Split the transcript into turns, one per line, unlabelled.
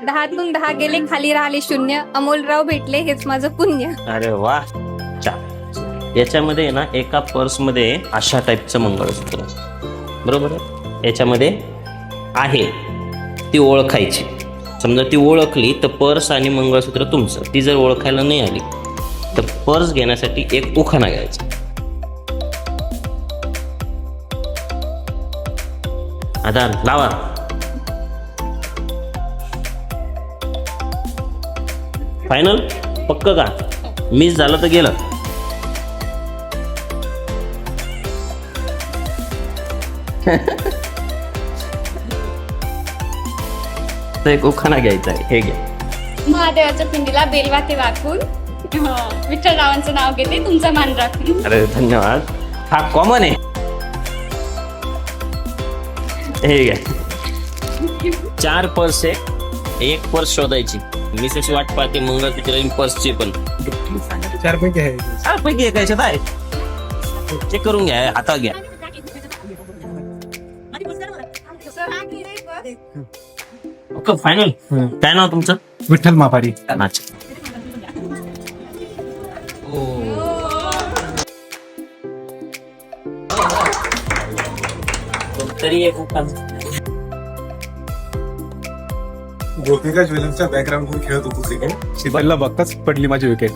10तून 10 गेले, खाली राहिले 0. अमोलराव भेटले, हेच माझं पुण्य.
अरे वा, छान. याच्यामध्ये ना एका पर्समध्ये अशा टाईपचं मंगळसूत्र, बरोबर आहे. याच्यामध्ये आहे ती ओळखायची. समजा ती ओळखली तर पर्स आणि मंगळसूत्र तुमचं. ती जर ओळखायला नाही आली तर पर्स घेण्यासाठी एक उखाणा घ्यायचा. आता लावा. फायनल पक्क का? मिस झालं तर गेलं. तर एक उखाणा घ्यायचा आहे, हे घ्या.
महादेवाच्या पिंडीला बेलवाते वाकून, विठ्ठलरावांचं नाव घेते, तुमचा मान राखून.
अरे धन्यवाद. हा कॉमन आहे. हे घ्या. 4 पर्स आहे, एक पर्स शोधायची. मिसेस वाट पाहते मंगळसूत्र पर्सची पण.
4 पैकी आहे.
4 पैकी एक याच्यात आहे. चेक करून घ्या, हातात घ्या. Okay final. काय नाव तुमचं?
विठ्ठल मापारी.
अच्छा. तरी एक उखाणा.
गोपिका ज्वेलर्सच्या बॅकग्राऊंड वर खेळत होतो क्रिकेट. शिबाईला बघताच पडली माझी विकेट.